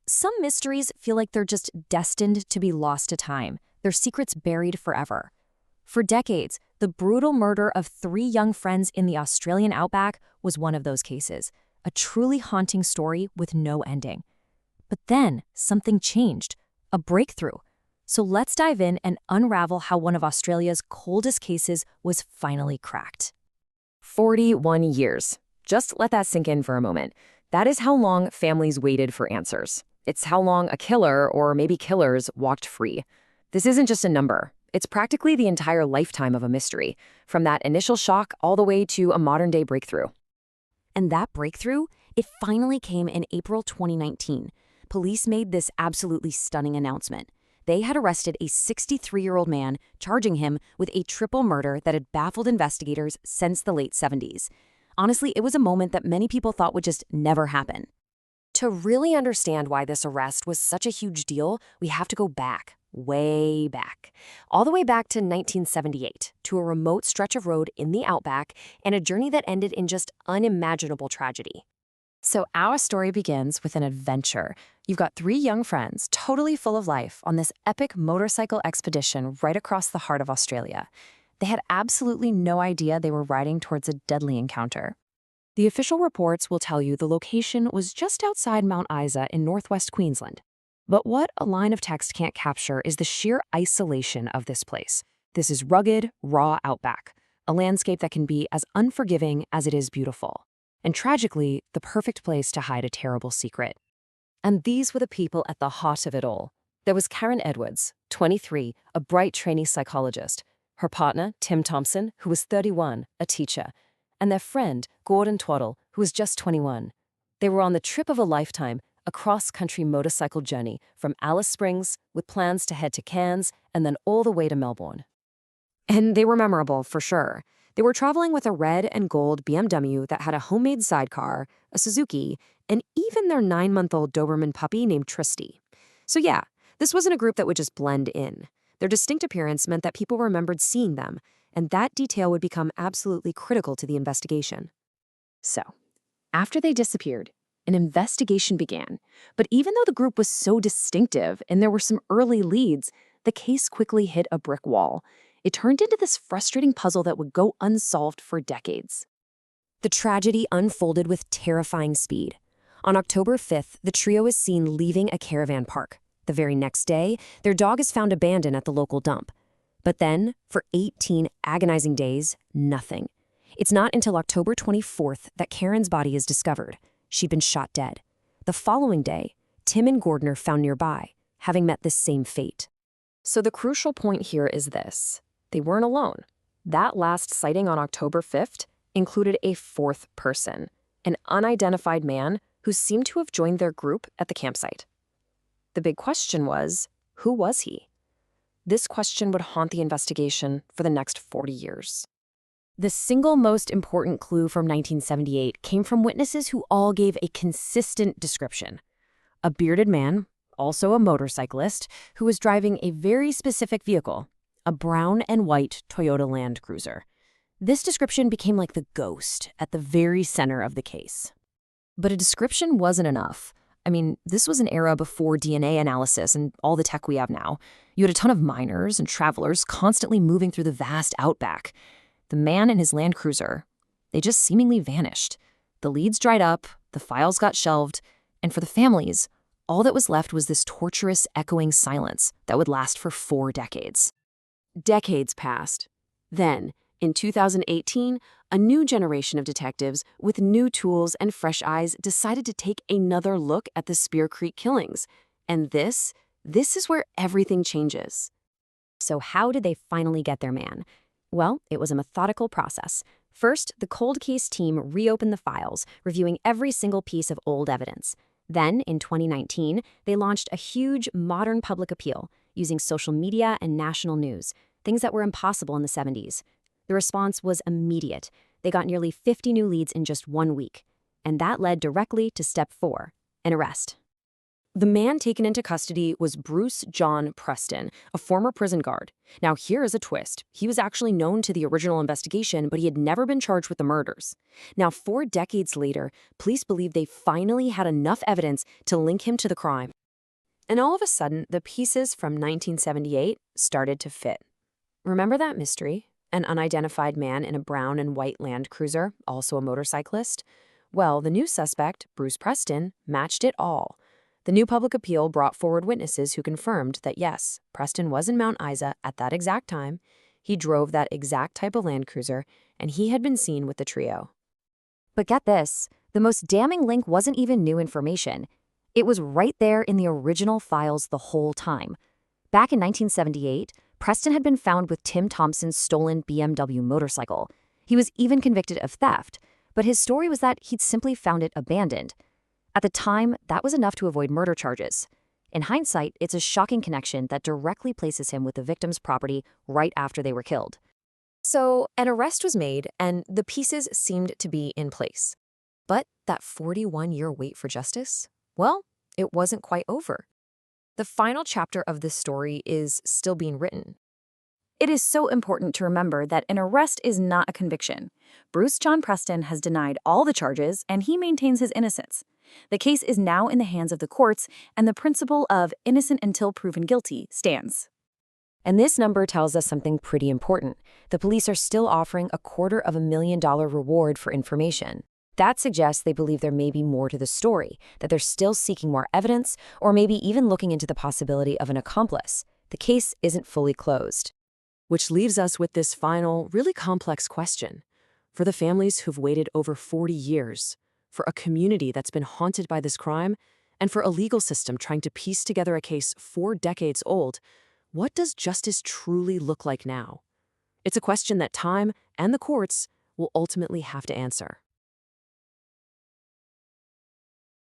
Some mysteries feel like they're just destined to be lost to time, their secrets buried forever. For decades, the brutal murder of three young friends in the Australian outback was one of those cases, a truly haunting story with no ending. But then, something changed, a breakthrough. So let's dive in and unravel how one of Australia's coldest cases was finally cracked. 41 years. Just let that sink in for a moment. That is how long families waited for answers. It's how long a killer, or maybe killers, walked free. This isn't just a number. It's practically the entire lifetime of a mystery, from that initial shock all the way to a modern-day breakthrough. And that breakthrough, it finally came in April 2019. Police made this absolutely stunning announcement. They had arrested a 63-year-old man, charging him with a triple murder that had baffled investigators since the late 70s. Honestly, it was a moment that many people thought would just never happen. To really understand why this arrest was such a huge deal, we have to go back, way back. All the way back to 1978, to a remote stretch of road in the Outback, and a journey that ended in just unimaginable tragedy. So our story begins with an adventure. You've got three young friends, totally full of life, on this epic motorcycle expedition right across the heart of Australia. They had absolutely no idea they were riding towards a deadly encounter. The official reports will tell you the location was just outside Mount Isa in northwest Queensland. But what a line of text can't capture is the sheer isolation of this place. This is rugged, raw outback, a landscape that can be as unforgiving as it is beautiful. And tragically, the perfect place to hide a terrible secret. And these were the people at the heart of it all. There was Karen Edwards, 23, a bright trainee psychologist. Her partner, Tim Thompson, who was 31, a teacher. And their friend, Gordon Twaddle, who was just 21. They were on the trip of a lifetime, a cross-country motorcycle journey from Alice Springs with plans to head to Cairns and then all the way to Melbourne. And they were memorable, for sure. They were traveling with a red and gold BMW that had a homemade sidecar, a Suzuki, and even their 9-month-old Doberman puppy named Tristy. So yeah, this wasn't a group that would just blend in. Their distinct appearance meant that people remembered seeing them, and that detail would become absolutely critical to the investigation. So, after they disappeared, an investigation began. But even though the group was so distinctive and there were some early leads, the case quickly hit a brick wall. It turned into this frustrating puzzle that would go unsolved for decades. The tragedy unfolded with terrifying speed. On October 5th, the trio is seen leaving a caravan park. The very next day, their dog is found abandoned at the local dump. But then, for 18 agonizing days, nothing. It's not until October 24th that Karen's body is discovered. She'd been shot dead. The following day, Tim and Gordon are found nearby, having met this same fate. So the crucial point here is this. They weren't alone. That last sighting on October 5th included a fourth person, an unidentified man who seemed to have joined their group at the campsite. The big question was, who was he? This question would haunt the investigation for the next 40 years. The single most important clue from 1978 came from witnesses who all gave a consistent description. A bearded man, also a motorcyclist, who was driving a very specific vehicle, a brown and white Toyota Land Cruiser. This description became like the ghost at the very center of the case. But a description wasn't enough. I mean, this was an era before DNA analysis and all the tech we have now. You had a ton of miners and travelers constantly moving through the vast outback. The man and his Land Cruiser, they just seemingly vanished. The leads dried up, the files got shelved, and for the families, all that was left was this torturous, echoing silence that would last for 4 decades. Decades passed. Then, in 2018, a new generation of detectives with new tools and fresh eyes decided to take another look at the Spear Creek killings. And this is where everything changes. So how did they finally get their man? Well, it was a methodical process. First, the cold case team reopened the files, reviewing every single piece of old evidence. Then, in 2019, they launched a huge, modern public appeal, using social media and national news, things that were impossible in the 70s. The response was immediate. They got nearly 50 new leads in just 1 week. And that led directly to step 4, an arrest. The man taken into custody was Bruce John Preston, a former prison guard. Now, here is a twist. He was actually known to the original investigation, but he had never been charged with the murders. Now, 4 decades later, police believe they finally had enough evidence to link him to the crime. And all of a sudden, the pieces from 1978 started to fit. Remember that mystery? An unidentified man in a brown and white Land Cruiser, also a motorcyclist? Well, the new suspect, Bruce Preston, matched it all. The new public appeal brought forward witnesses who confirmed that yes, Preston was in Mount Isa at that exact time, he drove that exact type of Land Cruiser, and he had been seen with the trio. But get this, the most damning link wasn't even new information. It was right there in the original files the whole time. Back in 1978, Preston had been found with Tim Thompson's stolen BMW motorcycle. He was even convicted of theft, but his story was that he'd simply found it abandoned. At the time, that was enough to avoid murder charges. In hindsight, it's a shocking connection that directly places him with the victim's property right after they were killed. So, an arrest was made, and the pieces seemed to be in place. But that 41-year wait for justice? Well, it wasn't quite over. The final chapter of this story is still being written. It is so important to remember that an arrest is not a conviction. Bruce John Preston has denied all the charges, and he maintains his innocence. The case is now in the hands of the courts, and the principle of innocent until proven guilty stands. And this number tells us something pretty important. The police are still offering a $250,000 reward for information. That suggests they believe there may be more to the story, that they're still seeking more evidence, or maybe even looking into the possibility of an accomplice. The case isn't fully closed. Which leaves us with this final, really complex question. For the families who've waited over 40 years, for a community that's been haunted by this crime, and for a legal system trying to piece together a case 4 decades old, what does justice truly look like now? It's a question that time and the courts will ultimately have to answer.